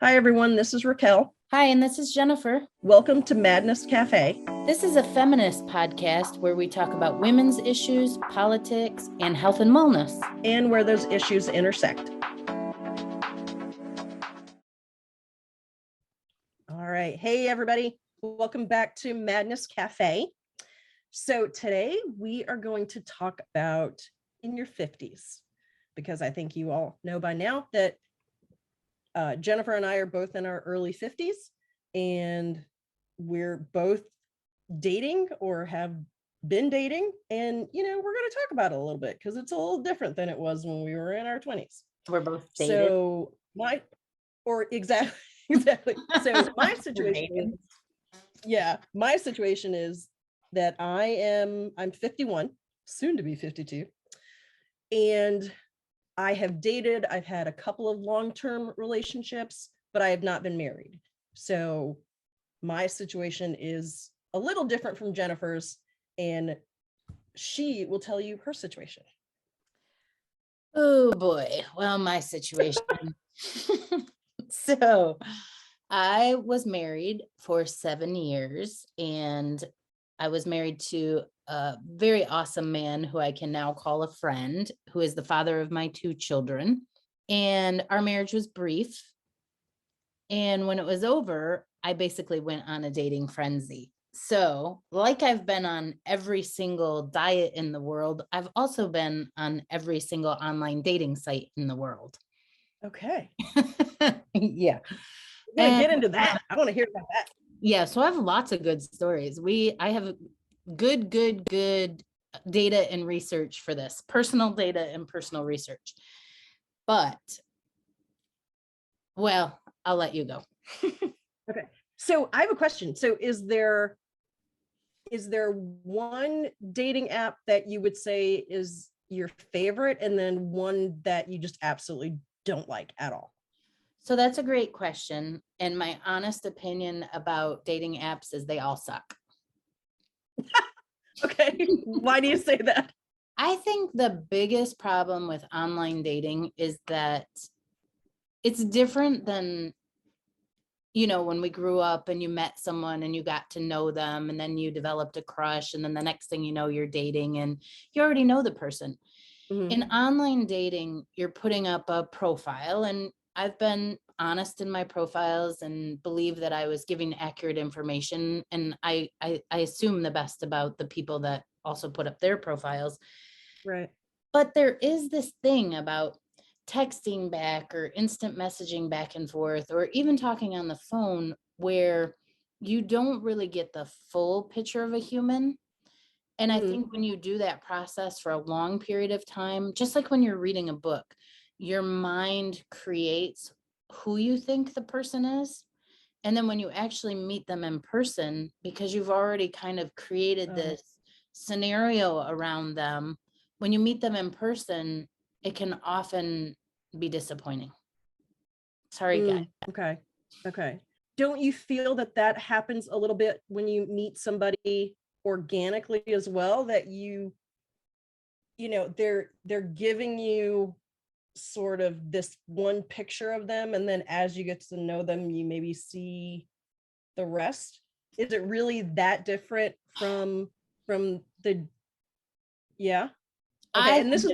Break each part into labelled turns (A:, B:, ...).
A: Hi, everyone. This is Raquel.
B: Hi, and this is Jennifer.
A: Welcome to Madness Cafe.
B: This is a feminist podcast where we talk about women's issues, politics, and health and wellness.
A: And where those issues intersect. All right. Hey, everybody. Welcome back to Madness Cafe. So today we are going to talk about in your 50s, because I think you all know by now that Jennifer and I are both in our early 50s, and we're both dating or have been dating. And, we're going to talk about it a little bit because it's a little different than it was when we were in our 20s.
B: We're both dated.
A: So exactly. So my situation is that I'm 51, soon to be 52. And I have dated, I've had a couple of long-term relationships, but I have not been married. So my situation is a little different from Jennifer's, and she will tell you her situation.
B: Oh boy. Well, my situation. So I was married for 7 years, and I was married to a very awesome man who I can now call a friend, who is the father of my 2 children. And our marriage was brief. And when it was over, I basically went on a dating frenzy. So, like I've been on every single diet in the world, I've also been on every single online dating site in the world.
A: Okay.
B: Yeah.
A: We're gonna get into that. I want to hear about that.
B: Yeah, so I have lots of good stories. I have good data and research for this, personal data and personal research. But, well, I'll let you go.
A: Okay. So I have a question. So is there one dating app that you would say is your favorite, and then one that you just absolutely don't like at all?
B: So that's a great question. And my honest opinion about dating apps is they all suck.
A: Okay. Why do you say that?
B: I think the biggest problem with online dating is that it's different than, when we grew up and you met someone and you got to know them, and then you developed a crush, and then the next thing you know, you're dating and you already know the person. Mm-hmm. In online dating, you're putting up a profile, and I've been honest in my profiles and believe that I was giving accurate information. And I assume the best about the people that also put up their profiles.
A: Right.
B: But there is this thing about texting back or instant messaging back and forth, or even talking on the phone, where you don't really get the full picture of a human. And I think when you do that process for a long period of time, just like when you're reading a book, your mind creates who you think the person is. And then when you actually meet them in person, because you've already kind of created this scenario around them, when you meet them in person, it can often be disappointing. Sorry, guys.
A: Okay. Don't you feel that happens a little bit when you meet somebody organically as well, that they're giving you sort of this one picture of them, and then as you get to know them, you maybe see the rest? Is it really that different from the yeah? Okay. And this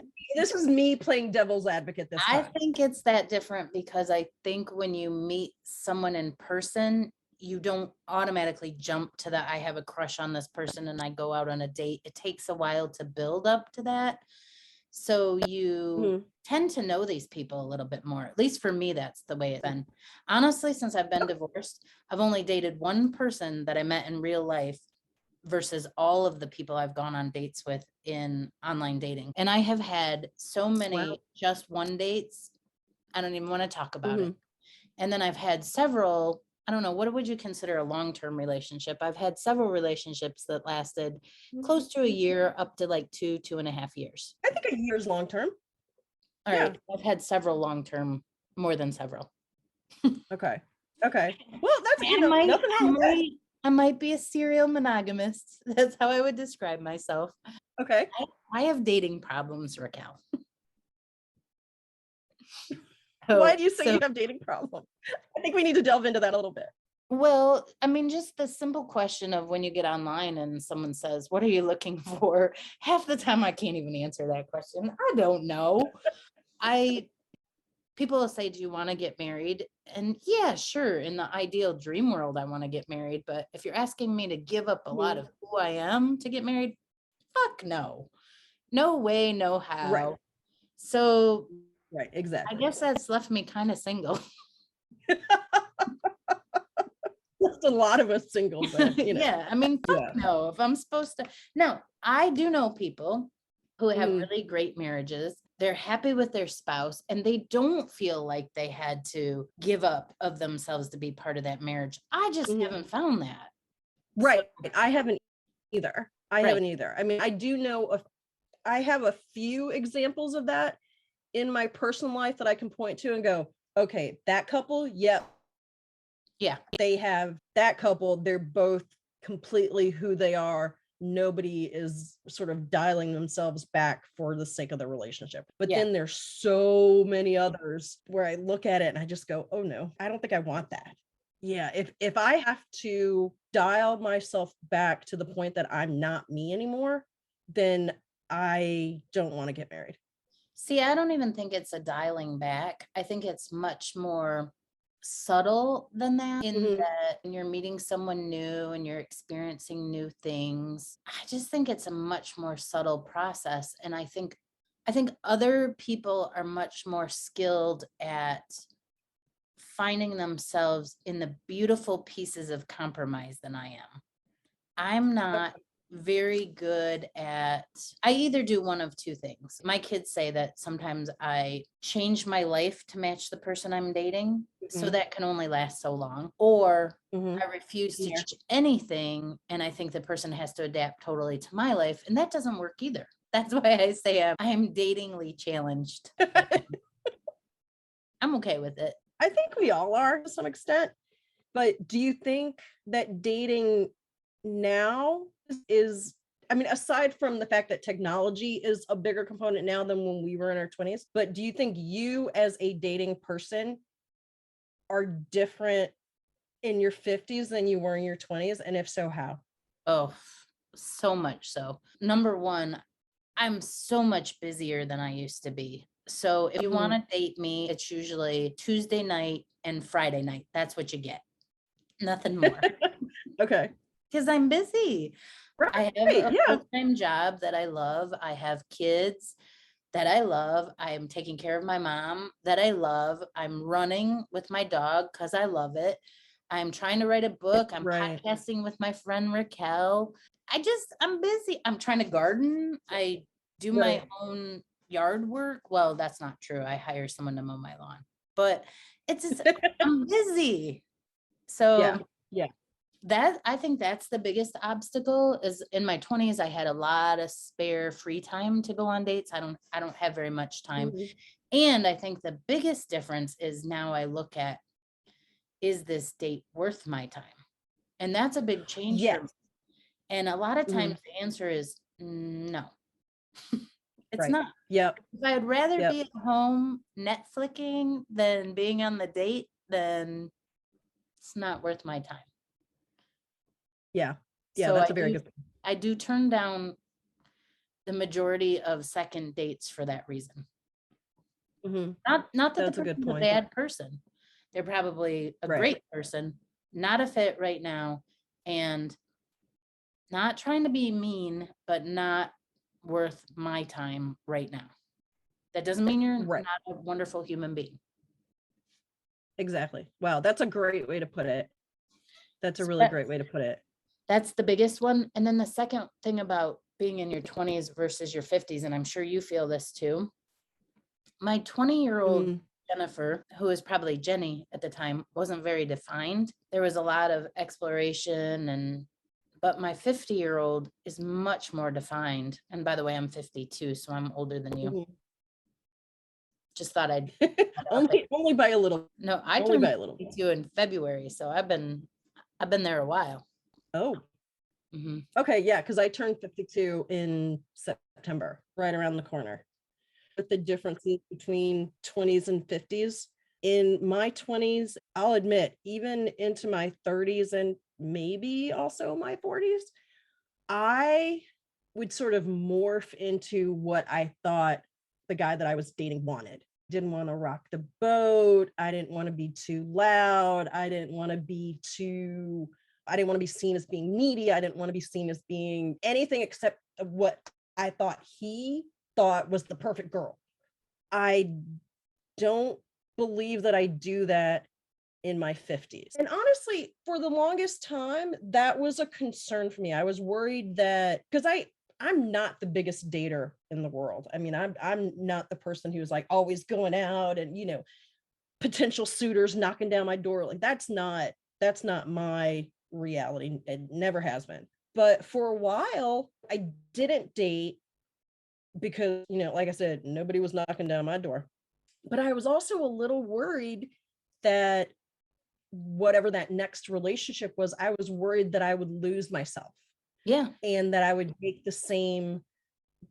A: is me playing devil's advocate this time.
B: I think it's that different because I think when you meet someone in person, you don't automatically jump to that I have a crush on this person and I go out on a date. It takes a while to build up to that. So you tend to know these people a little bit more. At least for me, that's the way it's been. Honestly, since I've been divorced, I've only dated one person that I met in real life versus all of the people I've gone on dates with in online dating. And I have had so many just one dates, I don't even want to talk about it. And then I've had several, I don't know, what would you consider a long-term relationship? I've had several relationships that lasted close to a year, up to like 2.5 years.
A: I think a year is long-term.
B: All right. I've had several long-term, more than several.
A: Okay. Well, that's, nothing wrong with that.
B: I might be a serial monogamist. That's how I would describe myself.
A: Okay.
B: I have dating problems, Raquel.
A: Why do you say
B: So,
A: you have dating problems? I think we need to delve into that a little bit.
B: well, I mean, just the simple question of when you get online and someone says, "What are you looking for?" Half the time I can't even answer that question. I don't know. I People will say, "Do you want to get married?" And yeah, sure, in the ideal dream world, I want to get married. But if you're asking me to give up a lot
A: Mhm.
B: of who I am to get married, fuck no. No way, no
A: Right,
B: how. So
A: right,
B: I
A: exactly.
B: guess that's left me kind of single.
A: Just a lot of us single, but
B: Yeah, I mean, fuck
A: yeah.
B: no. If I'm supposed to, no, I do know people who have
A: Mhm,
B: really great marriages. They're happy with their spouse and they don't feel like they had to give up of themselves to be part of that marriage. I just
A: mhm.
B: haven't found that. So,
A: Right. I haven't either. I
B: right.
A: haven't either. I mean, I do know I have a few examples of that in my personal life that I can point to and go, okay, that couple, yep,
B: Yeah.
A: they have that couple, they're both completely who they are. Nobody is sort of dialing themselves back for the sake of the relationship. But
B: Yeah.
A: then there's so many others where I look at it and I just go, oh no, I don't think I want that. Yeah, if I have to dial myself back to the point that I'm not me anymore, then I don't want to get married.
B: See, I don't even think it's a dialing back. I think it's much more subtle than that, in
A: Mhm.
B: that when you're meeting someone new and you're experiencing new things. I just think it's a much more subtle process. And I think other people are much more skilled at finding themselves in the beautiful pieces of compromise than I am. I'm not very good at, I either do one of two things. My kids say that sometimes I change my life to match the person I'm dating. So
A: Mhm.
B: that can only last so long. Or
A: Mhm.
B: I refuse to
A: Yeah.
B: change anything. And I think the person has to adapt totally to my life. And that doesn't work either. That's why I say I'm datingly challenged. I'm okay with it.
A: I think we all are to some extent. But do you think that dating now is, I mean, aside from the fact that technology is a bigger component now than when we were in our 20s, but do you think you as a dating person are different in your 50s than you were in your 20s? And if so, how?
B: Oh, so much so. Number one, I'm so much busier than I used to be. So if you want
A: Mhm.
B: to date me, it's usually Tuesday night and Friday night. That's what you get. Nothing more.
A: Okay.
B: Because I'm busy. I have
A: Right.
B: a
A: Yeah.
B: full-time job that I love. I have kids that I love. I am taking care of my mom that I love. I'm running with my dog because I love it. I'm trying to write a book. I'm
A: Right.
B: podcasting with my friend Raquel. I'm busy. I'm trying to garden. I do my
A: Right.
B: own yard work. Well, that's not true. I hire someone to mow my lawn, but it's just, I'm busy.
A: Yeah.
B: So
A: Yeah.
B: that, I think that's the biggest obstacle. Is in my 20s I had a lot of spare free time to go on dates. I don't have very much time.
A: Mhm.
B: And I think the biggest difference is now I look at, is this date worth my time? And that's a big change for me.
A: Yes.
B: And a lot of times
A: Mhm.
B: the answer is no. It's
A: Right.
B: not.
A: Yep.
B: If I'd rather
A: Yep.
B: be at home Netflixing than being on the date, then it's not worth my time.
A: Yeah. Yeah.
B: So
A: That's a very good.
B: I do turn down the majority of second dates for that reason.
A: Mhm.
B: Not that the
A: That's a good
B: person's a
A: point.
B: bad person. They're probably a
A: Right.
B: great person, not a fit right now, and not trying to be mean, but not worth my time right now. That doesn't mean you're
A: Right.
B: not a wonderful human being.
A: Exactly. Wow, that's a great way to put it. That's a
B: So
A: really great way to put it.
B: that's the biggest one. And then the second thing about being in your 20s versus your 50s, and I'm sure you feel this too. My 20-year-old
A: Mhm.
B: Jennifer, who was probably Jenny at the time, wasn't very defined. There was a lot of exploration, but my 50-year-old is much more defined. And by the way, I'm 52, so I'm older than you.
A: Mhm.
B: Just thought I'd up it.
A: Only by a little.
B: No, I
A: Only
B: turned
A: by a little.
B: 52 in February, so I've been there a while.
A: Oh,
B: Mhm.
A: okay, yeah, because I turned 52 in September, right around the corner. But the differences between 20s and 50s. In my 20s, I'll admit, even into my 30s and maybe also my 40s, I would sort of morph into what I thought the guy that I was dating wanted. Didn't want to rock the boat. I didn't want to be too loud. I didn't want to be seen as being needy. I didn't want to be seen as being anything except what I thought he thought was the perfect girl. I don't believe that I do that in my 50s. And honestly, for the longest time, that was a concern for me. I was worried that because I'm not the biggest dater in the world. I mean, I'm not the person who's like always going out and, potential suitors knocking down my door. Like that's not my reality. It never has been. But for a while, I didn't date because, like I said, nobody was knocking down my door. But I was also a little worried that whatever that next relationship was, I was worried that I would lose myself
B: Yeah.
A: and that I would make the same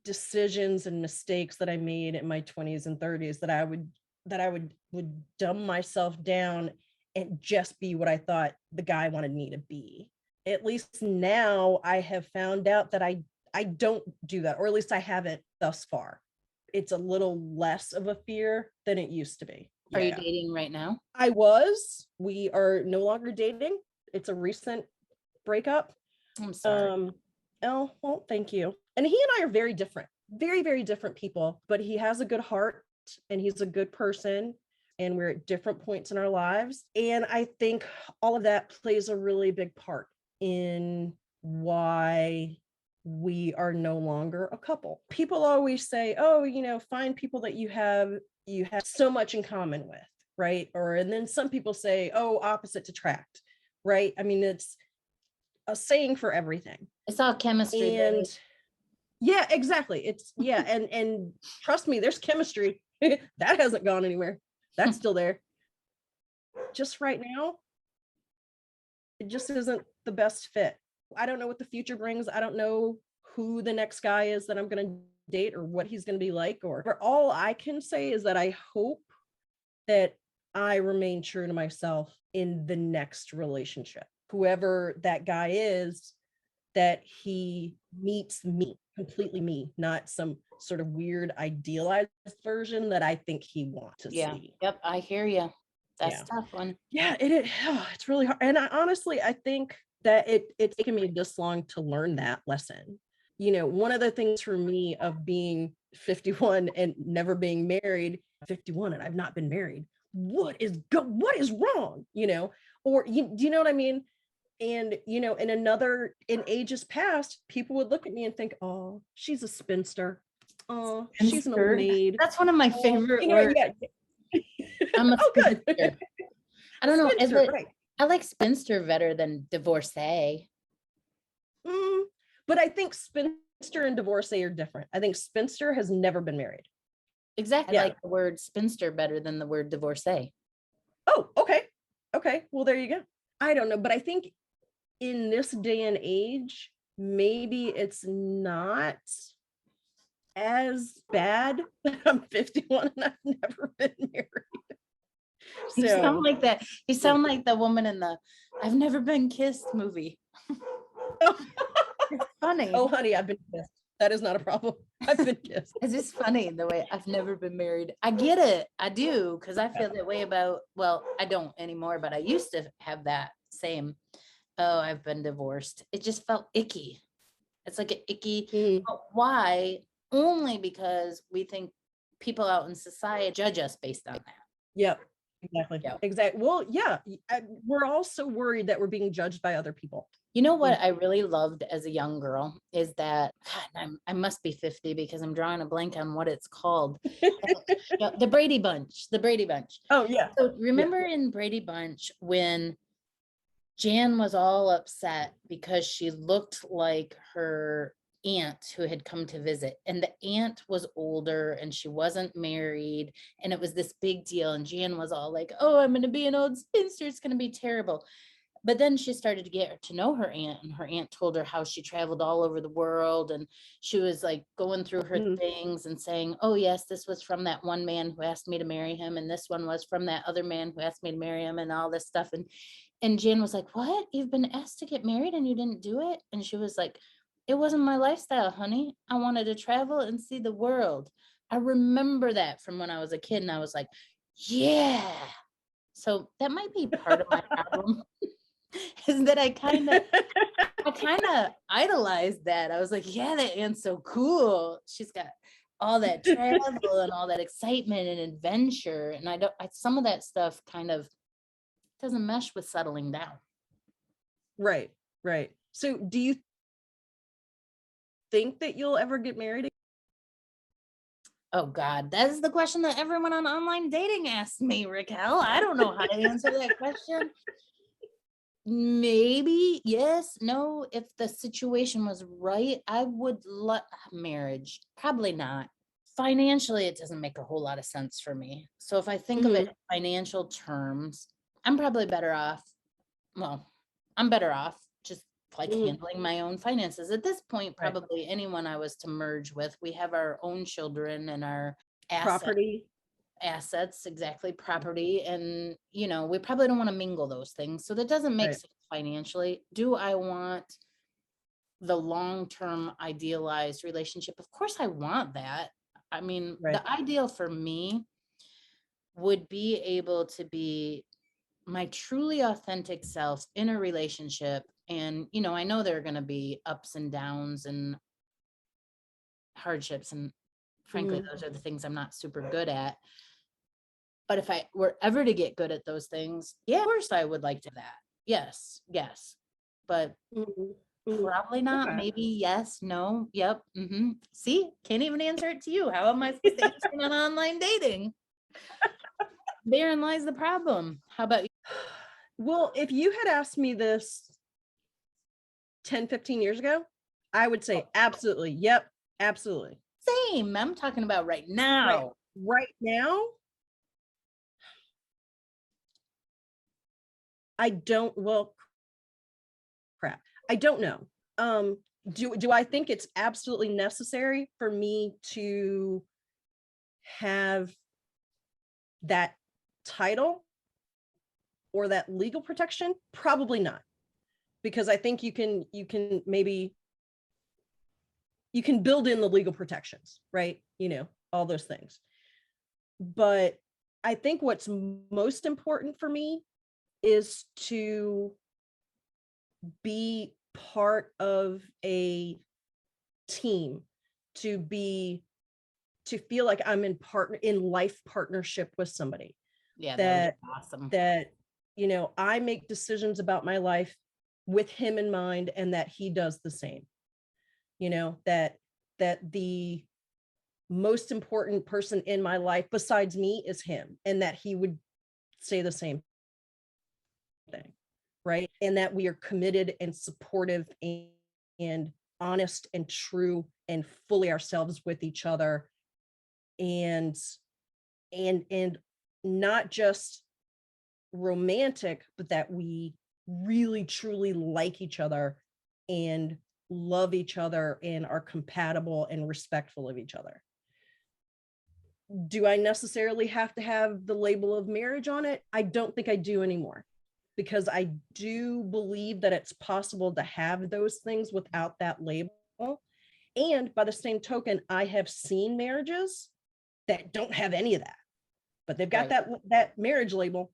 A: decisions and mistakes that I made in my 20s and 30s, that I would dumb myself down and just be what I thought the guy wanted me to be. At least now I have found out that I don't do that, or at least I haven't thus far. It's a little less of a fear than it used to be.
B: Are you dating right now?
A: We are no longer dating. It's a recent breakup.
B: I'm sorry.
A: Oh, well, thank you. And he and I are very different, very, very different people, but he has a good heart and he's a good person. And we're at different points in our lives. And I think all of that plays a really big part in why we are no longer a couple. People always say, oh, find people that you have so much in common with, right? And then some people say, oh, opposites attract, right? I mean, it's a saying for everything.
B: It's all chemistry.
A: And yeah, exactly. And trust me, there's chemistry. That hasn't gone anywhere. That's still there. Just right now, it just isn't the best fit. I don't know what the future brings. I don't know who the next guy is that I'm going to date or what he's going to be like. Or all I can say is that I hope that I remain true to myself in the next relationship. Whoever that guy is, that he meets me, completely me, not some sort of weird idealized version that I think he wants to see.
B: Yep. I hear you. That's a tough one.
A: Yeah, it's really hard. And I think that it's taken me this long to learn that lesson. One of the things for me of being 51 and never being married, 51 and I've not been married. What is wrong? Or do you know what I mean? And in ages past, people would look at me and think, oh, she's a spinster. Oh, she's an old maid.
B: That's one of my favorite words.
A: Yeah.
B: I'm a
A: good.
B: I don't know.
A: Spinster, right.
B: I like spinster better than divorcee.
A: But I think spinster and divorcee are different. I think spinster has never been married.
B: Exactly. I like the word spinster better than the word divorcee.
A: Oh, okay. Okay. Well, there you go. I don't know. But I think in this day and age, maybe it's not as bad that I'm 51 and I've never been married.
B: You sound like that. You sound like the woman in the I've Never Been Kissed movie. It's funny.
A: Oh, honey, I've been kissed. That is not a problem. I've been kissed.
B: It's just funny the way I've never been married. I get it. I do, because I feel that way about, well, I don't anymore, but I used to have that same, oh, I've been divorced. It just felt icky. It's like an icky. But why? Only because we think people out in society judge us based on that.
A: Yep. Exactly. Yep. Exactly. Well, yeah, we're all so worried that we're being judged by other people.
B: You know what I really loved as a young girl is that I must be 50 because I'm drawing a blank on what it's called. The Brady Bunch. The Brady Bunch.
A: Oh yeah.
B: So remember in Brady Bunch when Jan was all upset because she looked like her aunt who had come to visit, and the aunt was older and she wasn't married, and it was this big deal, and Jan was all like, oh, I'm going to be an old spinster, it's going to be terrible. But then she started to get to know her aunt, and her aunt told her how she traveled all over the world, and she was like going through her
A: Mhm.
B: things and saying, oh yes, this was from that one man who asked me to marry him, and this one was from that other man who asked me to marry him, and all this stuff. And Jan was like, what, you've been asked to get married and you didn't do it? And she was like, it wasn't my lifestyle, honey. I wanted to travel and see the world. I remember that from when I was a kid, and I was like, yeah. So that might be part of my problem. Is that I kind of idolized that. I was like, yeah, that aunt's so cool. She's got all that travel and all that excitement and adventure. And some of that stuff kind of doesn't mesh with settling down.
A: Right, right. So do you think that you'll ever get married?
B: Oh God, that is the question that everyone on online dating asks me, Raquel. I don't know how to answer that question. Maybe yes, no. If the situation was right, I would love marriage. Probably not. Financially, it doesn't make a whole lot of sense for me. So if I think of it in financial terms, I'm probably better off. Well, I'm better off just like handling my own finances. At this point,
A: Right.
B: probably anyone I was to merge with, we have our own children and our
A: Property.
B: assets, exactly, property, and we probably don't want to mingle those things, so that doesn't make
A: Right.
B: sense financially. Do I want the long-term idealized relationship? Of course I want that. I mean,
A: Right.
B: the ideal for me would be able to be my truly authentic self in a relationship, and I know there are going to be ups and downs and hardships, and frankly those are the things I'm not super good at. But if I were ever to get good at those things, yeah, of course I would like to that. Yes, yes. But probably not.
A: Okay.
B: Maybe yes, no, yep. See, can't even answer it to you. How am I supposed to answer it on online dating? Therein lies the problem. How about you?
A: Well, if you had asked me this 10, 15 years ago, I would say absolutely. Yep, absolutely.
B: Same. I'm talking about right now.
A: Right now, I don't, well, crap. I don't know. Do I think it's absolutely necessary for me to have that title or that legal protection? Probably not. Because I think you can maybe you can build in the legal protections, right? All those things. But I think what's most important for me is to be part of a team, to feel like I'm in life partnership with somebody.
B: Yeah, that would
A: That
B: be awesome.
A: I make decisions about my life with him in mind, and that he does the same. That the most important person in my life besides me is him, and that he would say the same thing, right? And that we are committed and supportive and honest and true and fully ourselves with each other, and not just romantic, but that we really truly like each other and love each other and are compatible and respectful of each other. Do I necessarily have to have the label of marriage on it? I don't think I do anymore, because I do believe that it's possible to have those things without that label. And by the same token, I have seen marriages that don't have any of that, but they've got
B: Right.
A: that marriage label,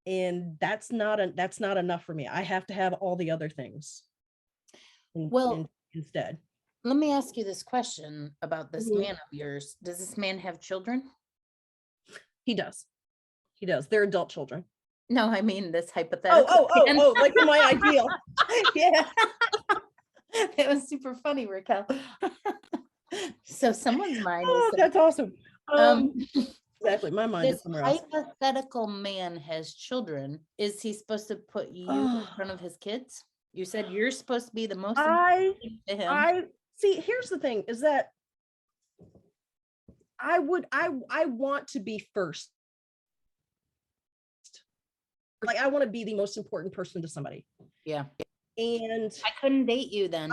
A: and that's not enough for me. I have to have all the other things
B: Well,
A: instead.
B: let me ask you this question about this
A: Mhm.
B: man of yours. Does this man have children?
A: He does. They're adult children.
B: No, I mean this hypothetical.
A: Like in my ideal. Yeah.
B: That was super funny, Raquel. So someone's mind is
A: That's awesome.
B: um
A: Exactly. My mind is
B: this
A: somewhere else.
B: hypothetical man has children. Is he supposed to put you in front of his kids? You said you're supposed to be the most
A: I
B: important thing to him.
A: I see. Here's the thing: is that I want to be first. like I want to be the most important person to somebody.
B: Yeah.
A: And
B: I couldn't date you then.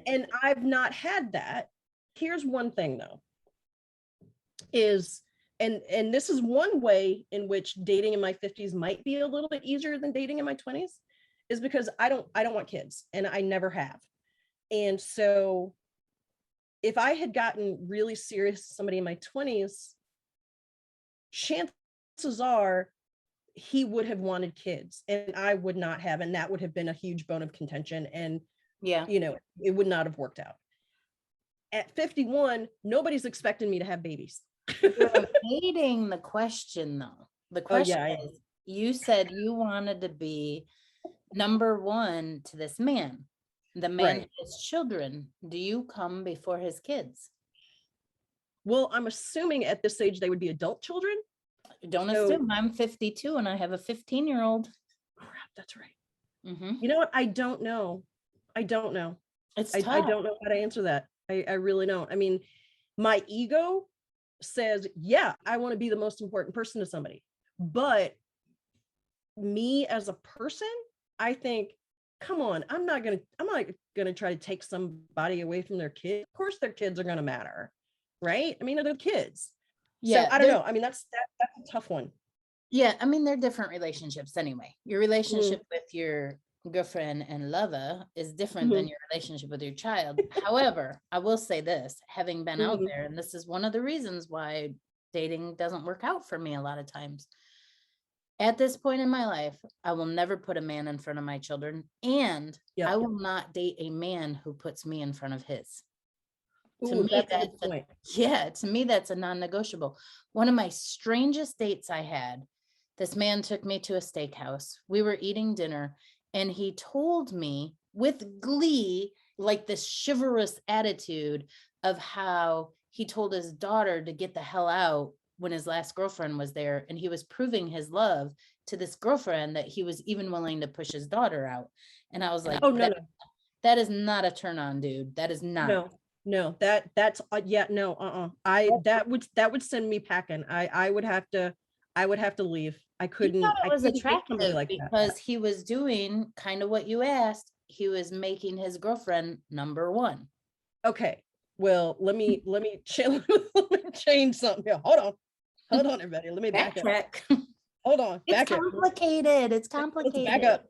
A: and I've not had that. Here's one thing though, is and this is one way in which dating in my 50s might be a little bit easier than dating in my 20s, is because I don't want kids, and I never have. And so if I had gotten really serious with somebody in my 20s, chances are he would have wanted kids and I would not have, and that would have been a huge bone of contention, and
B: Yeah.
A: it would not have worked out. At 51, nobody's expecting me to have babies.
B: You're evading the question though. The question
A: yeah,
B: is, you said you wanted to be number one to this man. The man
A: Right.
B: has children. Do you come before his kids?
A: Well, I'm assuming at this age they would be adult children.
B: Don't
A: So-
B: assume. I'm 52 and I have a 15-year-old.
A: Crap, that's right.
B: Mm-hmm.
A: You know what? I don't know.
B: It's
A: I
B: tough.
A: don't know how to answer that. I really don't. I mean, my ego says, yeah, I want to be the most important person to somebody. But me as a person, I think, come on, I'm not gonna try to take somebody away from their kids. Of course their kids are gonna matter, right? I mean, they're kids.
B: Yeah,
A: so I don't know. I mean, that's a tough one.
B: Yeah, I mean, they're different relationships anyway. Your relationship with your girlfriend and lover is different than your relationship with your child. However, I will say this, having been out there, and this is one of the reasons why dating doesn't work out for me a lot of times. At this point in my life, I will never put a man in front of my children, and
A: Yep.
B: I will not date a man who puts me in front of his.
A: Ooh, that's a good point.
B: Yeah, to me, that's a non-negotiable. One of my strangest dates I had, this man took me to a steakhouse. We were eating dinner, and he told me with glee, like this chivalrous attitude of how he told his daughter to get the hell out when his last girlfriend was there. And he was proving his love to this girlfriend that he was even willing to push his daughter out. And I was like,
A: oh, no,
B: that is not a turn on, dude. That is not.
A: No, that's yeah, no, that would send me packing. I would have to leave. I couldn't.
B: It was attractive
A: like
B: because
A: that.
B: he was doing kind of what you asked. He was making his girlfriend number one.
A: Okay, well, let me change something here. Hold on, everybody. Let me back up. Hold on,
B: it's complicated. It's complicated.
A: Let's back up.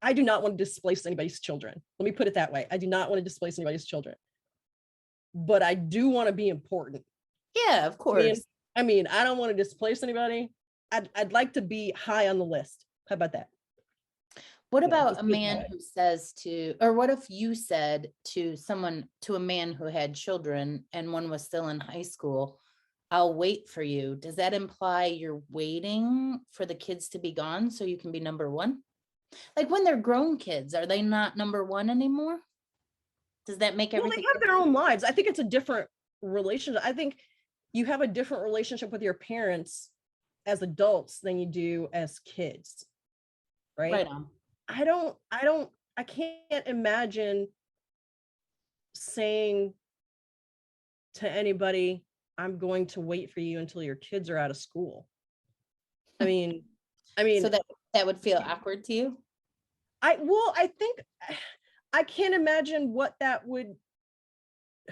A: I do not want to displace anybody's children. Let me put it that way. I do not want to displace anybody's children, but I do want to be important.
B: Yeah, of course.
A: I mean, I don't want to displace anybody. I'd like to be high on the list. How about that?
B: What about a man who says to, or what if you said to a man who had children and one was still in high school, I'll wait for you. Does that imply you're waiting for the kids to be gone so you can be number one? Like when they're grown kids, are they not number one anymore? Does that make everything?
A: Well, they have their own lives. I think it's a different relationship. I think you have a different relationship with your parents as adults than you do as kids. Right on. I can't imagine saying to anybody, I'm going to wait for you until your kids are out of school. I mean,
B: so that would feel awkward to you?
A: I think I can't imagine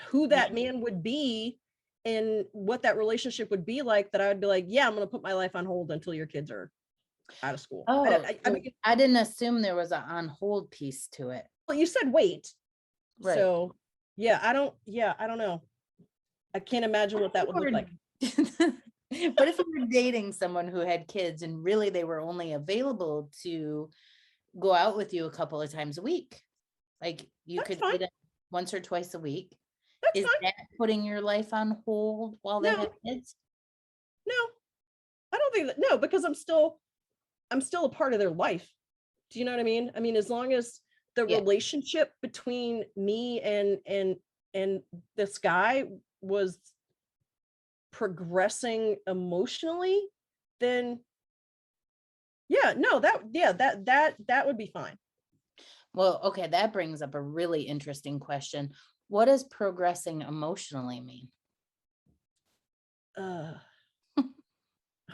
A: who that man would be and what that relationship would be like, that I would be like, yeah, I'm going to put my life on hold until your kids are out of school.
B: Oh, I didn't assume there was an on hold piece to it.
A: Well, you said wait.
B: Right.
A: So yeah, I don't know. I can't imagine what that would look like.
B: What if you were dating someone who had kids and really they were only available to go out with you a couple of times a week? Like you could date them once or twice a week. Is that putting your life on hold while they have kids?
A: No, I don't think that. No, because I'm still a part of their life. Do you know what I mean? I mean, as long as the relationship between me and this guy was progressing emotionally, then that would be fine.
B: Well, okay, that brings up a really interesting question. What does progressing emotionally mean?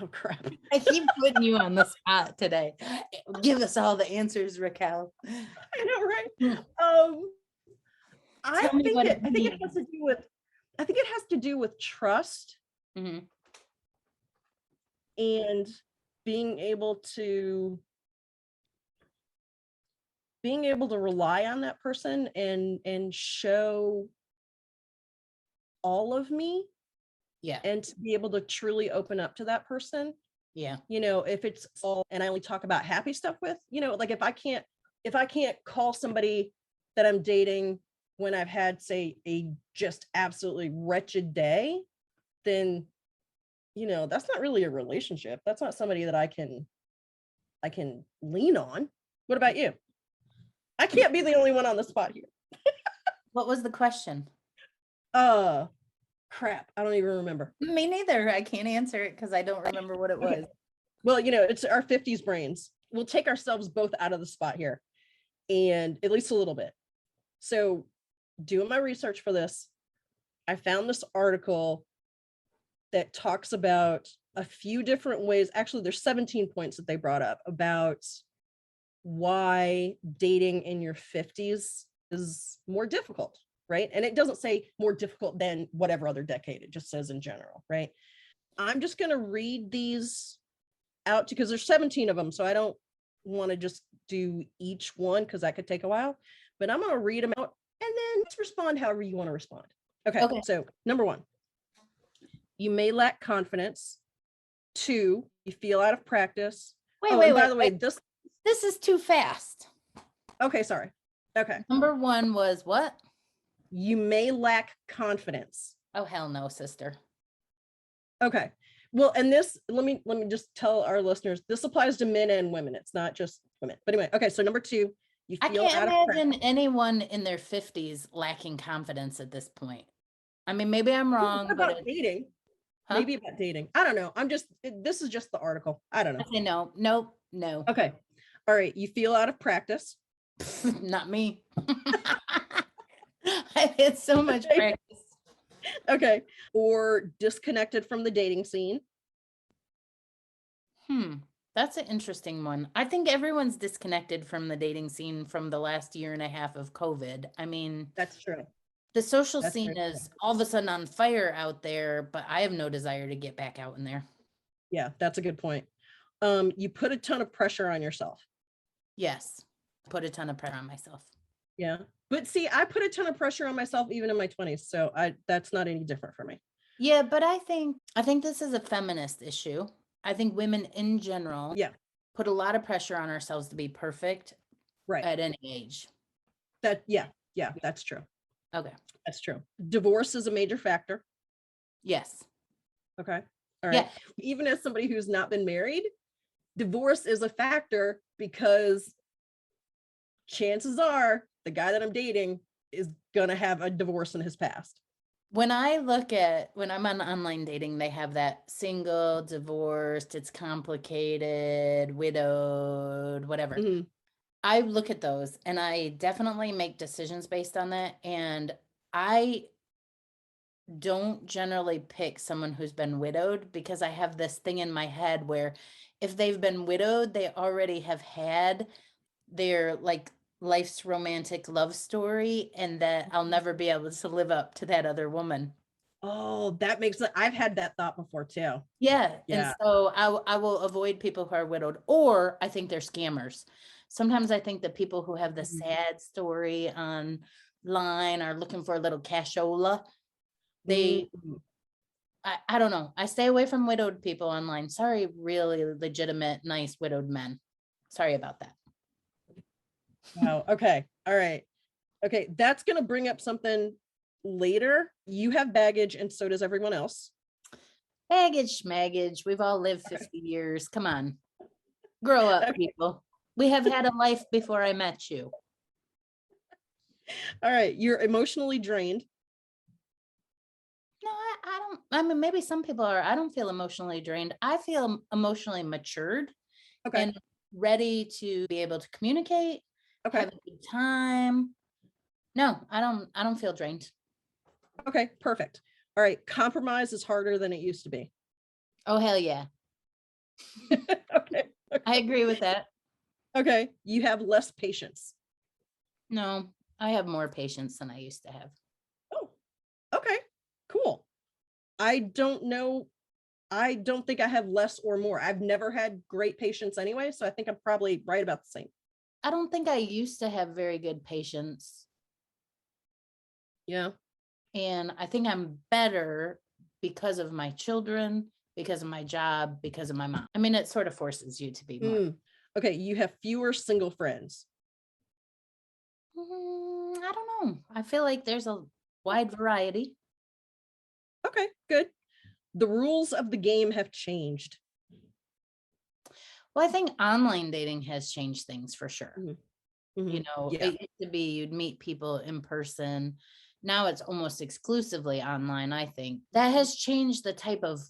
A: Oh crap.
B: I keep putting you on the spot today. Give us all the answers, Raquel.
A: I know, right?
B: Hmm.
A: I
B: Tell me
A: think
B: what
A: it
B: it
A: I think it has
B: means.
A: to do with I think it has to do with trust
B: Mhm.
A: and being able to being able to rely on that person and show all of me
B: Yeah,
A: and to be able to truly open up to that person.
B: yeah,
A: If it's all and I only talk about happy stuff with, like if I can't call somebody that I'm dating when I've had, say, a just absolutely wretched day, then that's not really a relationship. That's not somebody that I can lean on. What about you? I can't be the only one on the spot here.
B: what was the question?
A: Uh Crap. I don't even remember.
B: Me neither. I can't answer it because I don't remember what it
A: Okay.
B: was.
A: Well, it's our 50s brains. We'll take ourselves both out of the spot here, and at least a little bit. So, doing my research for this, I found this article that talks about a few different ways. Actually, there's 17 points that they brought up about why dating in your 50s is more difficult, right? And it doesn't say more difficult than whatever other decade, it just says in general, right? I'm just going to read these out because there's 17 of them. So I don't want to just do each one because that could take a while, but I'm going to read them out and then just respond however you want to respond. Okay.
B: Okay.
A: So number one, you may lack confidence. Two, you feel out of practice.
B: Wait,
A: Oh,
B: wait,
A: and by
B: wait,
A: the way,
B: wait. This is too fast.
A: okay, sorry. Okay.
B: Number one was what?
A: You may lack confidence.
B: Oh, hell no, sister.
A: Okay. Well, and this, let me just tell our listeners, this applies to men and women. It's not just women. But anyway, okay. So number two, you
B: I
A: feel
B: can't
A: out of
B: imagine
A: practice.
B: anyone in their 50s lacking confidence at this point. I mean, maybe I'm wrong,
A: What
B: but
A: about dating?
B: huh?
A: Maybe about dating. I don't know. This is just the article. I don't
B: I
A: know.
B: say no, nope, no,
A: Okay. All right. You feel out of practice.
B: not me. I've had so much
A: Okay.
B: practice.
A: Okay. Or disconnected from the dating scene.
B: That's an interesting one. I think everyone's disconnected from the dating scene from the last year and a half of COVID. I mean,
A: That's true.
B: the social
A: That's
B: scene
A: very true.
B: is all of a sudden on fire out there, but I have no desire to get back out in there.
A: Yeah, that's a good point. You put a ton of pressure on yourself.
B: Yes, put a ton of pressure on myself.
A: Yeah. But see, I put a ton of pressure on myself even in my 20s. So that's not any different for me.
B: Yeah, but I think this is a feminist issue. I think women in general
A: Yeah.
B: put a lot of pressure on ourselves to be perfect
A: Right.
B: at any age.
A: Yeah, that's true.
B: Okay.
A: That's true. Divorce is a major factor.
B: Yes.
A: Okay. All
B: Yeah.
A: right. Even as somebody who's not been married, divorce is a factor because chances are the guy that I'm dating is going to have a divorce in his past.
B: When I'm on online dating, they have that single, divorced, it's complicated, widowed, whatever.
A: Mhm.
B: I look at those and I definitely make decisions based on that. And I don't generally pick someone who's been widowed because I have this thing in my head where if they've been widowed, they already have had their like life's romantic love story and that I'll never be able to live up to that other woman.
A: Oh, that makes it. I've had that thought before too.
B: Yeah. And
A: Yeah.
B: so I will avoid people who are widowed, or I think they're scammers. Sometimes I think that people who have the
A: Mhm.
B: sad story online are looking for a little cashola. They,
A: Mhm.
B: I don't know. I stay away from widowed people online. Sorry, really legitimate, nice widowed men. Sorry about that.
A: Wow. Okay. All right. Okay. That's going to bring up something later. You have baggage and so does everyone else.
B: Baggage, schmaggage. We've all lived 50 years. Come on. Grow up,
A: Okay.
B: people. We have had a life before I met you.
A: All right. You're emotionally drained.
B: No, I don't. I mean, maybe some people are. I don't feel emotionally drained. I feel emotionally matured
A: Okay.
B: and ready to be able to communicate,
A: Okay.
B: have a good time. No, I don't feel drained.
A: Okay. Perfect. All right. Compromise is harder than it used to be.
B: Oh, hell yeah.
A: Okay.
B: I agree with that.
A: Okay. You have less patience.
B: No, I have more patience than I used to have.
A: Oh, okay. Cool. I don't know. I don't think I have less or more. I've never had great patience anyway, so I think I'm probably right about the same.
B: I don't think I used to have very good patience.
A: Yeah.
B: And I think I'm better because of my children, because of my job, because of my mom. I mean, it sort of forces you to be more.
A: Okay. You have fewer single friends.
B: I don't know. I feel like there's a wide variety.
A: Okay. Good. The rules of the game have changed.
B: Well, I think online dating has changed things for sure. You know,
A: Yeah.
B: it used to be you'd meet people in person. Now it's almost exclusively online, I think. That has changed the type of,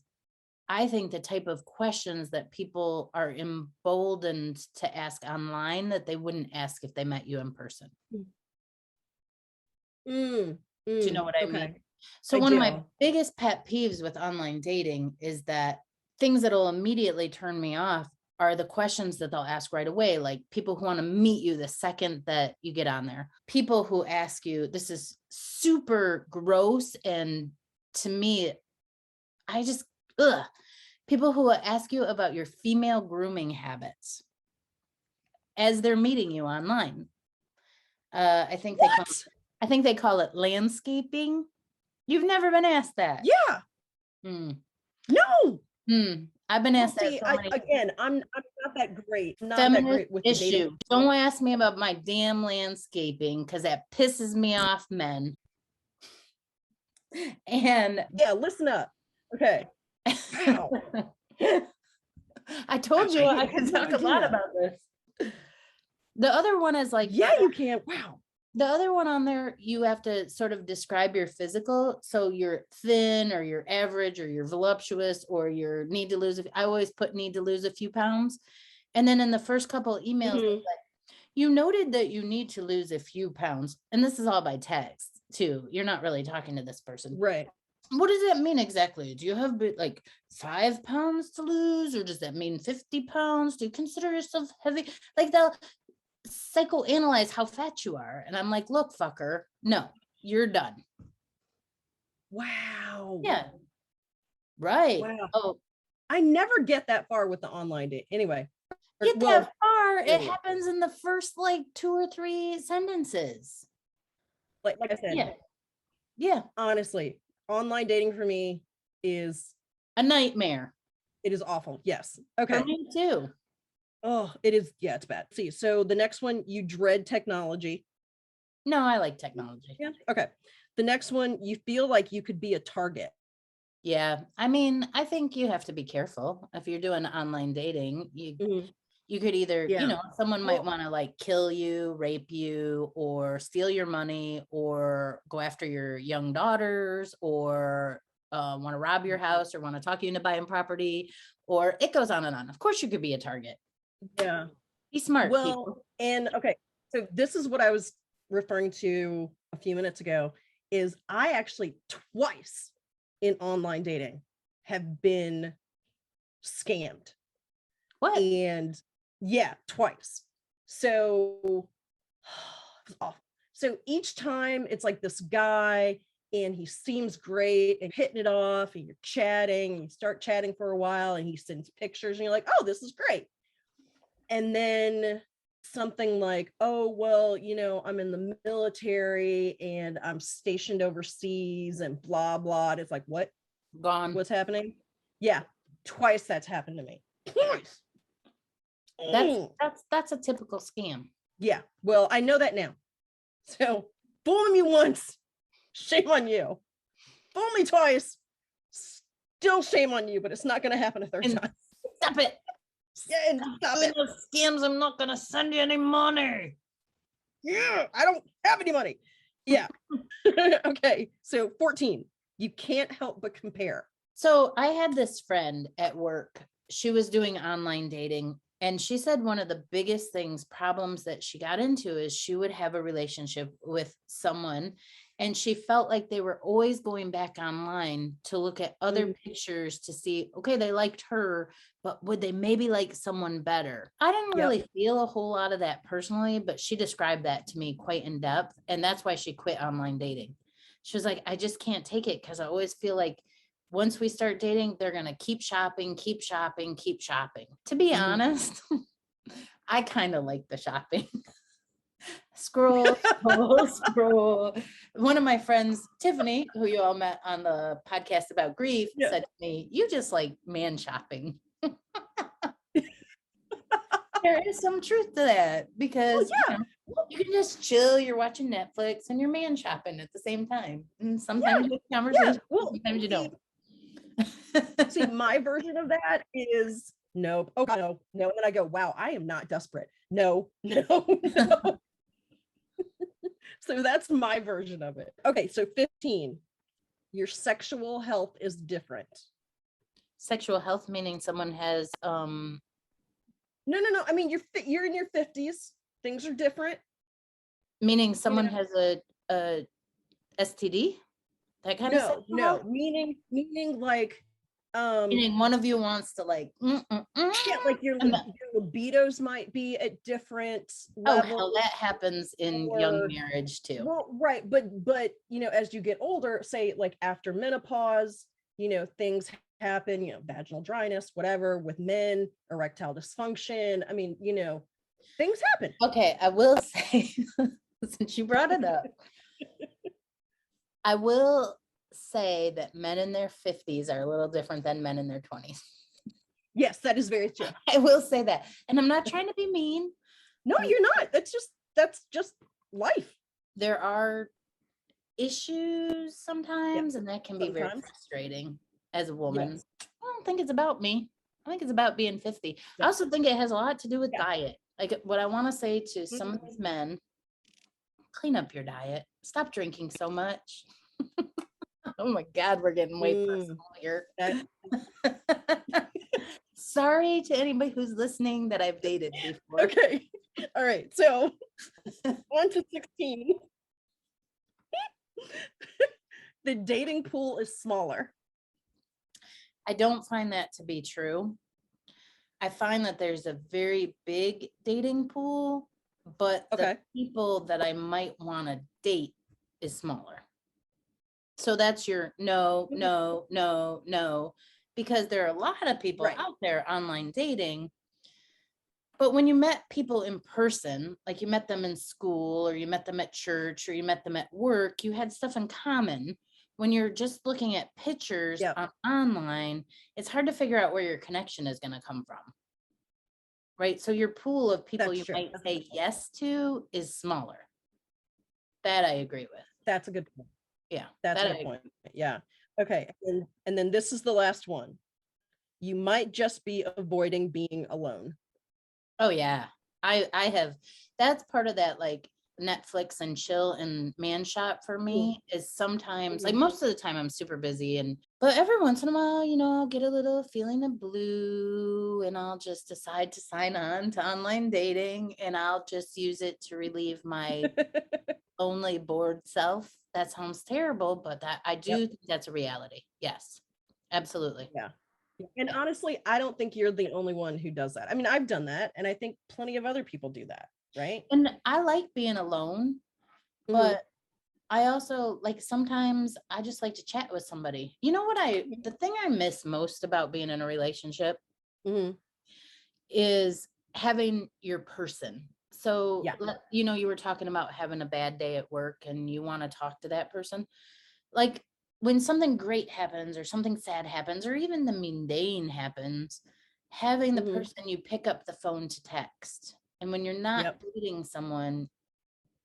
B: I think, the type of questions that people are emboldened to ask online that they wouldn't ask if they met you in person. Do you know what I mean?
A: Okay.
B: So
A: I
B: one of
A: do.
B: my biggest pet peeves with online dating is that things that'll immediately turn me off are the questions that they'll ask right away. Like people who want to meet you the second that you get on there. People who ask you, this is super gross. And to me, I just, ugh. People who will ask you about your female grooming habits as they're meeting you online. I think they call it landscaping. You've never been asked that.
A: Yeah. No.
B: I've been asked that
A: See,
B: so many
A: again, I'm not that great. I'm not that
B: feminist
A: great with the dating.
B: issue. Don't ask me about my damn landscaping because that pisses me off, men. And
A: yeah, listen up. Okay. Wow.
B: I told you I could
A: had no
B: talk a lot
A: idea.
B: about this. The other one is like,
A: Yeah, you can. Wow.
B: the other one on there, you have to sort of describe your physical. So you're thin or you're average or you're voluptuous or you need to lose. I always put need to lose a few pounds. And then in the first couple of emails, it's like, you noted that you need to lose a few pounds. And this is all by text too. You're not really talking to this person.
A: Right.
B: What does that mean exactly? Do you have like 5 pounds to lose, or does that mean 50 pounds? Do you consider yourself heavy? Like they'll psychoanalyze how fat you are. And I'm like, look, fucker, no, you're done.
A: Wow.
B: Yeah. Right.
A: Wow.
B: Oh,
A: I never get that far with the online date. Anyway.
B: get that far. It
A: anyway.
B: happens in the first like 2 or 3 sentences.
A: Like I said.
B: Yeah.
A: Honestly, online dating for me is
B: a nightmare.
A: It is awful. Yes. Okay.
B: For me too.
A: Oh, it is. Yeah, it's bad. See, so the next one, you dread technology.
B: No, I like technology.
A: Yeah. Okay. The next one, you feel like you could be a target.
B: Yeah. I mean, I think you have to be careful if you're doing online dating. You could either, someone might want to like kill you, rape you, or steal your money, or go after your young daughters, or want to rob your house, or want to talk you into buying property, or it goes on and on. Of course, you could be a target.
A: Yeah.
B: Be smart.
A: Well,
B: people.
A: And okay, so this is what I was referring to a few minutes ago, is I actually twice in online dating have been scammed.
B: What?
A: And yeah, twice. So it was awful. So each time it's like this guy and he seems great and hitting it off and you're chatting and you start chatting for a while and he sends pictures and you're like, oh, this is great. And then something like, oh, well, I'm in the military and I'm stationed overseas and blah, blah. And it's like, what?
B: Gone.
A: What's happening? Yeah. Twice that's happened to me. Twice.
B: That's a typical scam.
A: Yeah. Well, I know that now. So fool me once, shame on you. Fool me twice, still shame on you, but it's not going to happen a third time.
B: Stop it.
A: Yeah, and stop it.
B: Scams, I'm not going to send you any money.
A: Yeah, I don't have any money. Yeah. Okay. So 14, you can't help but compare.
B: So I had this friend at work. She was doing online dating. And she said one of the biggest problems that she got into is she would have a relationship with someone And she felt like they were always going back online to look at other pictures to see, okay, they liked her, but would they maybe like someone better? I didn't
A: Yep.
B: really feel a whole lot of that personally, but she described that to me quite in depth. And that's why she quit online dating. She was like, I just can't take it because I always feel like once we start dating, they're going to keep shopping, keep shopping, keep shopping. To be honest, I kind of like the shopping. Scroll, scroll, scroll. One of my friends, Tiffany, who you all met on the podcast about grief,
A: Yeah.
B: said to me, you just like man shopping. There is some truth to that because
A: yeah.
B: you can just chill, you're watching Netflix and you're man shopping at the same time. And sometimes you have conversations, sometimes you don't.
A: See, my version of that is nope. Oh, no. And then I go, wow, I am not desperate. No. So that's my version of it. Okay, so 15. Your sexual health is different.
B: Sexual health meaning someone has
A: No. I mean, you're in your 50s. Things are different.
B: Meaning someone has a STD? That kind of sexual health?
A: Meaning like
B: Meaning one of you wants to like
A: yeah, like your libidos might be at different levels.
B: Hell, that happens in young marriage too.
A: Well, right, but as you get older, say like after menopause, things happen, vaginal dryness, whatever, with men, erectile dysfunction. I mean, things happen.
B: Okay, I will say, since you brought it up, I will say that men in their 50s are a little different than men in their 20s.
A: Yes, that is very true.
B: I will say that. And I'm not trying to be mean.
A: No, you're not. That's just life.
B: There are issues sometimes, and that can be very frustrating as a woman. Yes. I don't think it's about me. I think it's about being 50. I also think it has a lot to do with diet. Like what I want to say to some of these men, clean up your diet. Stop drinking so much. Oh my God, we're getting way personal here. Sorry to anybody who's listening that I've dated before.
A: Okay. All right. So 1 to 16. The dating pool is smaller.
B: I don't find that to be true. I find that there's a very big dating pool, but the people that I might want to date is smaller. So that's your no, because there are a lot of people out there online dating. But when you met people in person, like you met them in school or you met them at church or you met them at work, you had stuff in common. When you're just looking at pictures online, it's hard to figure out where your connection is going to come from. Right? So your pool of people you might say yes to is smaller. That I agree with.
A: That's a good point.
B: Yeah.
A: That's a good point. Yeah. Okay. And then this is the last one. You might just be avoiding being alone.
B: Oh yeah. I have, that's part of that like Netflix and chill and man shop for me is sometimes like most of the time I'm super busy but every once in a while, I'll get a little feeling of blue and I'll just decide to sign on to online dating and I'll just use it to relieve my lonely, bored self. That sounds terrible, but that I do think that's a reality. Yes, absolutely.
A: Yeah. And honestly, I don't think you're the only one who does that. I mean, I've done that and I think plenty of other people do that, right?
B: And I like being alone, but I also like sometimes I just like to chat with somebody. You know what the thing I miss most about being in a relationship is having your person. So, you were talking about having a bad day at work and you want to talk to that person. Like when something great happens or something sad happens, or even the mundane happens, having the person you pick up the phone to text. And when you're not dating someone,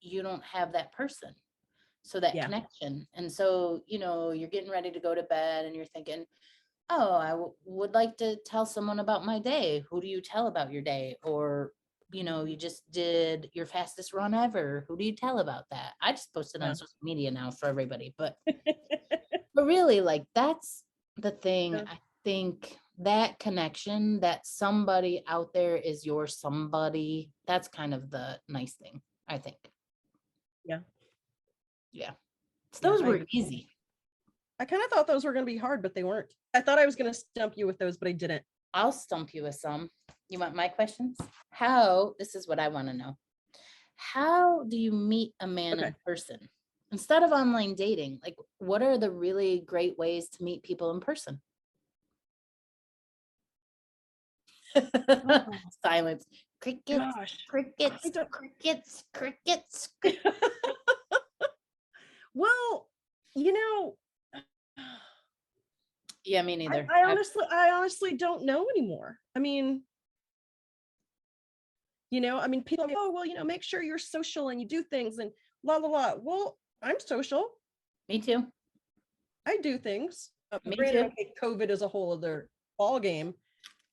B: you don't have that person. So that connection. And so, you're getting ready to go to bed and you're thinking, oh, I would like to tell someone about my day. Who do you tell about your day? Or, you just did your fastest run ever. Who do you tell about that? I just posted on social media now for everybody, but really like that's the thing. I think that connection, that somebody out there is your somebody, that's kind of the nice thing, I think.
A: Yeah.
B: Yeah.
A: Yeah,
B: Those were easy.
A: I kind of thought those were going to be hard, but they weren't. I thought I was going to stump you with those, but I didn't.
B: I'll stump you with some. You want my questions? This is what I want to know. How do you meet a man in person? Instead of online dating, like what are the really great ways to meet people in person? Silence. Crickets,
A: Gosh.
B: crickets, crickets, crickets.
A: Well,
B: Yeah, me neither.
A: I honestly don't know anymore. I mean, people go, oh, well, make sure you're social and you do things and blah, blah, blah. Well, I'm social.
B: Me too.
A: I do things.
B: Me
A: Granted,
B: too.
A: okay, COVID is a whole other ball game,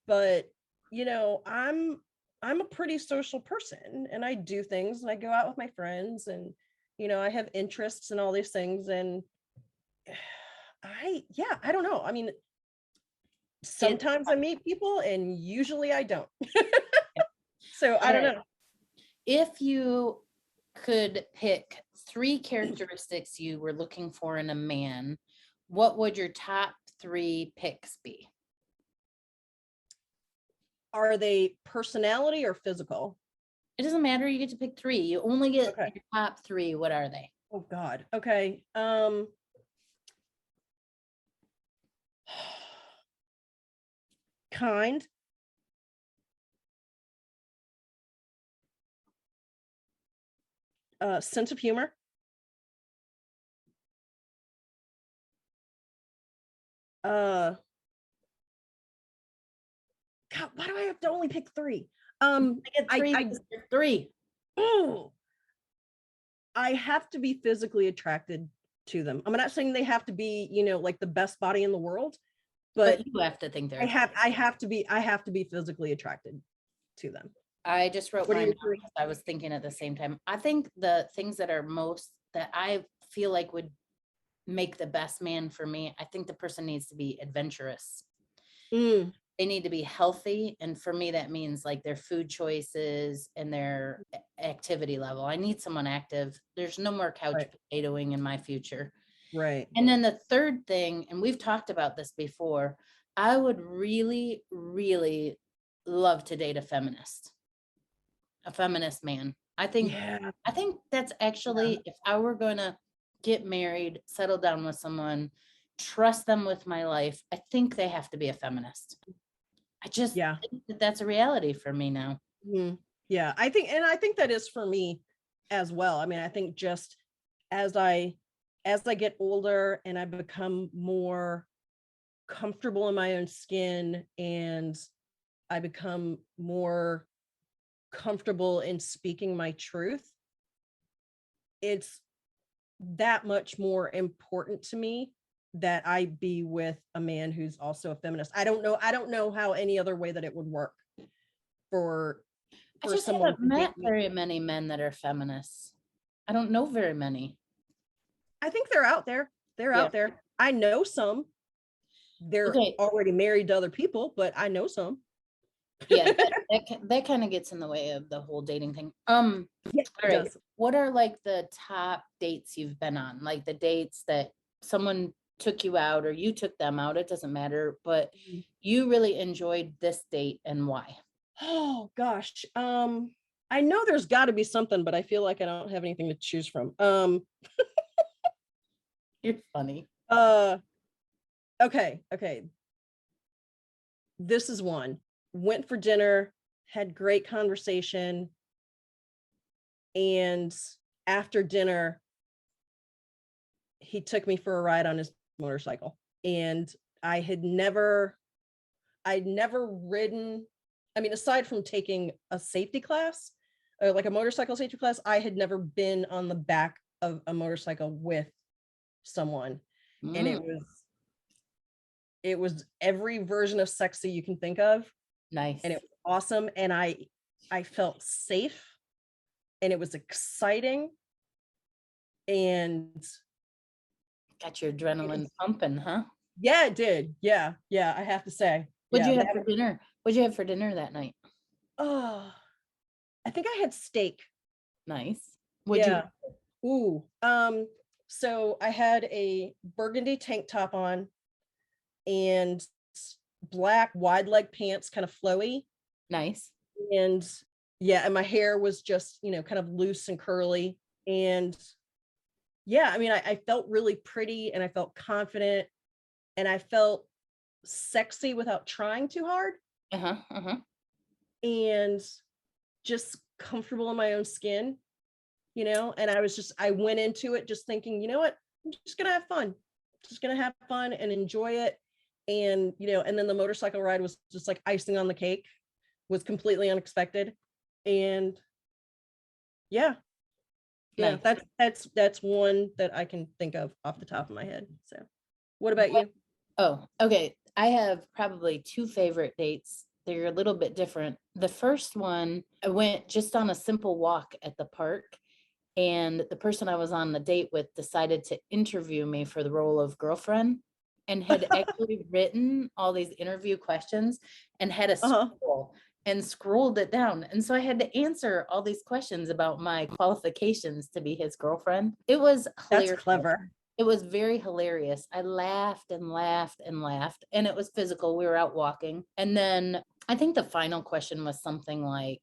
A: but I'm a pretty social person and I do things and I go out with my friends and I have interests and all these things and I don't know. I mean, sometimes I meet people and usually I don't. So I don't know.
B: If you could pick 3 characteristics you were looking for in a man, what would your top 3 picks be?
A: Are they personality or physical?
B: It doesn't matter. You get to pick 3. You only get your top 3. What are they?
A: Oh God. Okay. Kind. Sense of humor. God, why do I have to only pick 3?
B: I get 3.
A: Oh, I have to be physically attracted to them. I'm not saying they have to be, like the best body in the world, but
B: you have to think they're
A: I have to be physically attracted to them.
B: I just wrote mine. I was thinking at the same time. I think the things that I feel like would make the best man for me, I think the person needs to be adventurous. They need to be healthy. And for me, that means like their food choices and their activity level. I need someone active. There's no more couch potatoing in my future.
A: Right.
B: And then the third thing, and we've talked about this before, I would really, really love to date a feminist man. I think that's actually, if I were going to get married, settle down with someone, trust them with my life, I think they have to be a feminist. I just think that that's a reality for me now.
A: Yeah, I think that is for me as well. I mean, I think just as I get older and I become more comfortable in my own skin and I become more comfortable in speaking my truth, it's that much more important to me that I be with a man who's also a feminist. I don't know how any other way that it would work for
B: I just haven't met very many men that are feminists. I don't know very many.
A: I think they're out there. Out there. I know some. They're already married to other people, but I know some.
B: Yeah, that kind of gets in the way of the whole dating thing. All right. What are like the top dates you've been on? Like the dates that someone took you out or you took them out, it doesn't matter, but you really enjoyed this date and why?
A: Oh gosh. I know there's got to be something, but I feel like I don't have anything to choose from.
B: You're funny.
A: Okay. This is one. Went for dinner, had great conversation, and after dinner, he took me for a ride on his motorcycle. And I'd never ridden. I mean, aside from taking a safety class, like a motorcycle safety class, I had never been on the back of a motorcycle with someone. And it was every version of sexy you can think of.
B: Nice.
A: And it was awesome. And I felt safe and it was exciting. And
B: got your adrenaline pumping, huh?
A: Yeah, it did. Yeah, I have to say.
B: What'd you have for dinner? What'd you have for dinner that night?
A: Oh, I think I had steak.
B: Nice.
A: Ooh. So I had a burgundy tank top on and black wide leg pants, kind of flowy.
B: Nice.
A: And yeah, and my hair was just, kind of loose and curly. And yeah, I mean, I felt really pretty and I felt confident and I felt sexy without trying too hard
B: Uh-huh. Uh-huh.
A: and just comfortable in my own skin, and I went into it just thinking, you know what, I'm just gonna have fun. Just gonna have fun and enjoy it. And and then the motorcycle ride was just like icing on the cake, was completely unexpected. And yeah, yeah,
B: Nice.
A: that's one that I can think of off the top of my head. So what about you?
B: Oh, okay. I have probably two favorite dates. They're a little bit different. The first one, I went just on a simple walk at the park, and the person I was on the date with decided to interview me for the role of girlfriend and had actually written all these interview questions and had a
A: Uh-huh.
B: scroll and scrolled it down. And so I had to answer all these questions about my qualifications to be his girlfriend. It was
A: That's
B: hilarious.
A: clever.
B: It was very hilarious. I laughed and laughed and laughed, and it was physical. We were out walking. And then I think the final question was something like,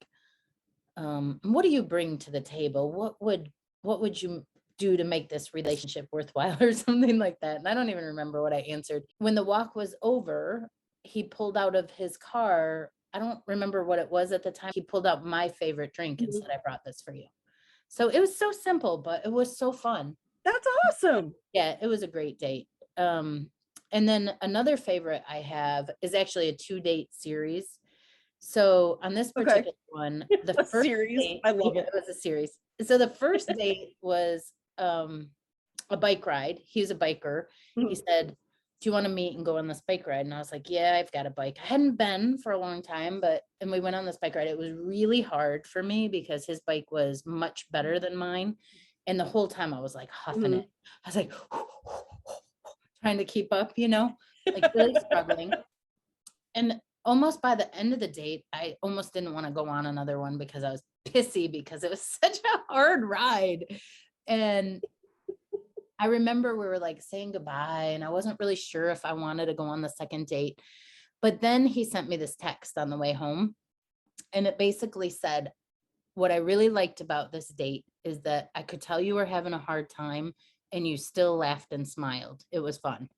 B: what do you bring to the table? What would you do to make this relationship worthwhile or something like that? And I don't even remember what I answered. When the walk was over, he pulled out of his car. I don't remember what it was at the time. He pulled out my favorite drink and
A: Mhm.
B: said, I brought this for you. So it was so simple, but it was so fun.
A: That's awesome.
B: Yeah, it was a great date. And then another favorite I have is actually a 2-date series. So on this
A: Okay.
B: particular one, the
A: A
B: first
A: series.
B: date,
A: I
B: yeah,
A: love it.
B: it was a series. So the first date was a bike ride. He was a biker. He
A: Mhm.
B: said, do you want to meet and go on this bike ride? And I was like, yeah, I've got a bike. I hadn't been for a long time, and we went on this bike ride. It was really hard for me because his bike was much better than mine. And the whole time I was like huffing it.
A: Mhm.
B: I was like trying to keep up, like really struggling. And almost by the end of the date, I almost didn't want to go on another one because I was pissy because it was such a hard ride. And I remember we were like saying goodbye, and I wasn't really sure if I wanted to go on the second date. But then he sent me this text on the way home, and it basically said, what I really liked about this date is that I could tell you were having a hard time and you still laughed and smiled. It was fun.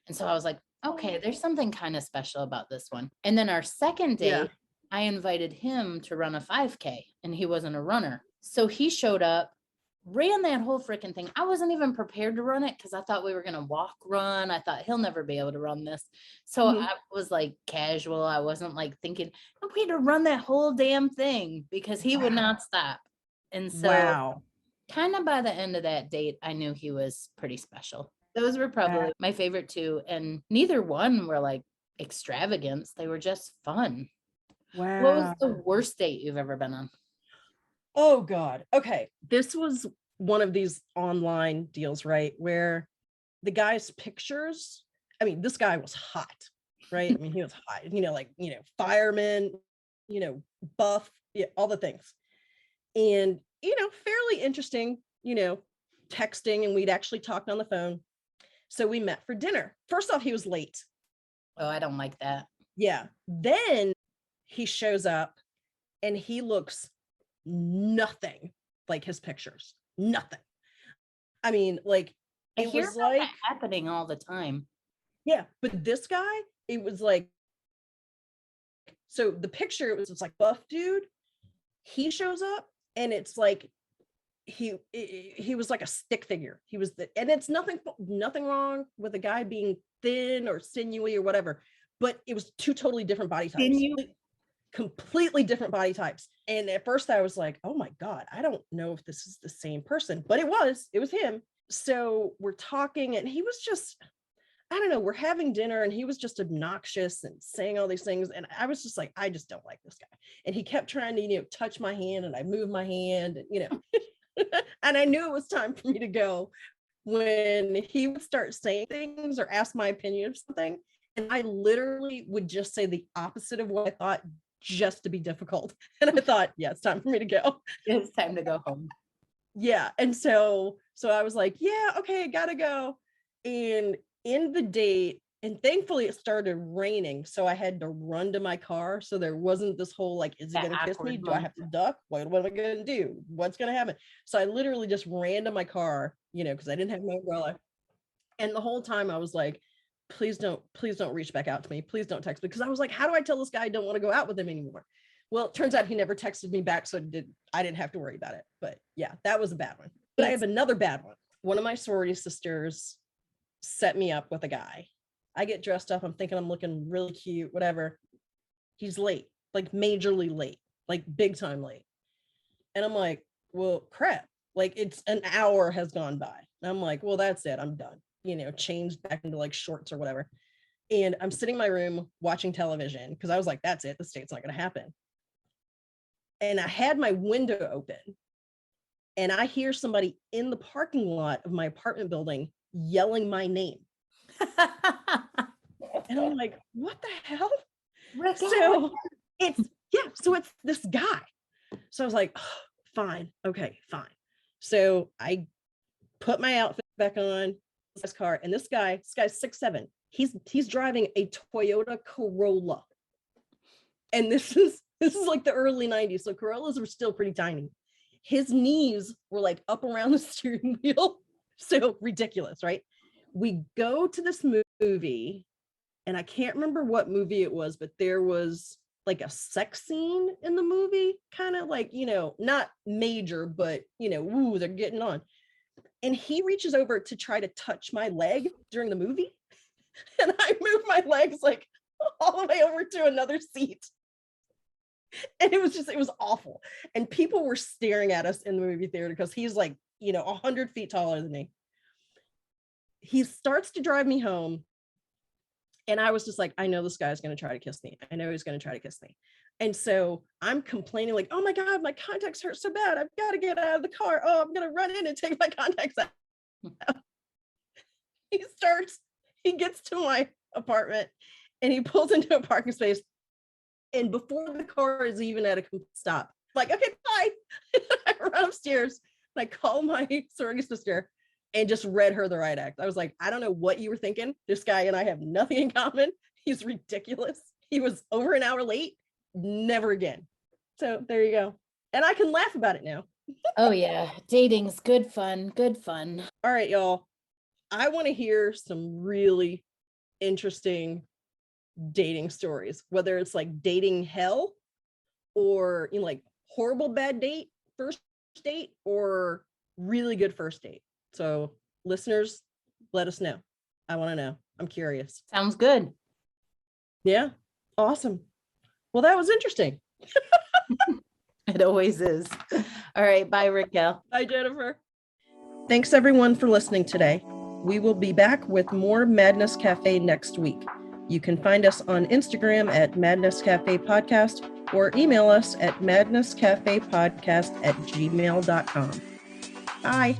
B: And so I was like, okay, there's something kind of special about this one. And then our second
A: Yeah.
B: date, I invited him to run a 5K, and he wasn't a runner. So he showed up, ran that whole freaking thing. I wasn't even prepared to run it because I thought we were going to walk run. I thought he'll never be able to run this. So
A: Mhm.
B: I was like casual. I wasn't like thinking, I'm going to run that whole damn thing because he would
A: Wow.
B: not stop. And so
A: Wow.
B: kind of by the end of that date, I knew he was pretty special. Those were probably my favorite two, and neither one were like extravagance. They were just fun. What was
A: Wow.
B: the worst date you've ever been on?
A: Oh God. Okay. This was one of these online deals, right? Where the guy's pictures, I mean, this guy was hot, right? I mean, he was hot, like, fireman, buff, yeah, all the things. And, fairly interesting, texting, and we'd actually talked on the phone. So we met for dinner. First off, he was late.
B: Oh, I don't like that.
A: Yeah. Then he shows up and he looks nothing like his pictures. Nothing. I mean, like,
B: I
A: it
B: hear
A: was
B: about that
A: like,
B: happening all the time.
A: yeah, but this guy, it was like, so the picture, it was just like buff dude. He shows up and it's like he was like a stick figure. He was and it's nothing wrong with a guy being thin or sinewy or whatever, but it was two totally different body
B: Didn't
A: types.
B: you?
A: Completely different body types. And at first I was like, oh my God, I don't know if this is the same person, but it was him. So we're talking and he was just, I don't know, we're having dinner and he was just obnoxious and saying all these things. And I was just like, I just don't like this guy. And he kept trying to, touch my hand, and I moved my hand, and, and I knew it was time for me to go when he would start saying things or ask my opinion of something. And I literally would just say the opposite of what I thought, just to be difficult. And I thought, yeah, it's time for me to go.
B: It's time to go home.
A: Yeah. And so I was like, yeah, okay, gotta go. And in the date, and thankfully it started raining. So I had to run to my car. So there wasn't this whole like, is he
B: That
A: gonna kiss me?
B: awkward
A: Do I have to duck? What am I gonna do? What's gonna happen? So I literally just ran to my car, because I didn't have my umbrella. And the whole time I was like, please don't reach back out to me. Please don't text me. Because I was like, how do I tell this guy I don't want to go out with him anymore? Well, it turns out he never texted me back. So I didn't have to worry about it. But yeah, that was a bad one. But I have another bad one. One of my sorority sisters set me up with a guy. I get dressed up. I'm thinking I'm looking really cute, whatever. He's late, like majorly late, like big time late. And I'm like, well, crap. Like it's an hour has gone by. And I'm like, well, that's it. I'm done. Changed back into like shorts or whatever. And I'm sitting in my room watching television because I was like, that's it. This date's not going to happen. And I had my window open and I hear somebody in the parking lot of my apartment building yelling my name. And I'm like, what the hell? So it's this guy. So I was like, oh, fine. Okay, fine. So I put my outfit back on this car, and this guy's 6'7". He's driving a Toyota Corolla. And this is like the early 90s. So Corollas were still pretty tiny. His knees were like up around the steering wheel. So ridiculous, right? We go to this movie, and I can't remember what movie it was, but there was like a sex scene in the movie, kind of like, not major, but ooh, they're getting on. And he reaches over to try to touch my leg during the movie. And I move my legs like all the way over to another seat. And it was awful. And people were staring at us in the movie theater because he's like, 100 feet taller than me. He starts to drive me home. And I was just like, I know this guy's going to try to kiss me. I know he's going to try to kiss me. And so I'm complaining like, oh my God, my contacts hurt so bad. I've got to get out of the car. Oh, I'm going to run in and take my contacts out. He gets to my apartment and he pulls into a parking space. And before the car is even at a stop, like, okay, bye. I run upstairs and I call my sorority sister and just read her the riot act. I was like, I don't know what you were thinking. This guy and I have nothing in common. He's ridiculous. He was over an hour late. Never again. So there you go. And I can laugh about it now.
B: Oh yeah. Dating's good fun. Good fun.
A: All right, y'all. I want to hear some really interesting dating stories, whether it's like dating hell or like horrible bad date, first date, or really good first date. So listeners, let us know. I want to know. I'm curious.
B: Sounds good.
A: Yeah. Awesome. Well, that was interesting.
B: It always is. All right. Bye, Raquel.
A: Bye, Jennifer. Thanks everyone for listening today. We will be back with more Madness Cafe next week. You can find us on Instagram at Madness Cafe Podcast or email us at madnesscafepodcast@gmail.com. Bye.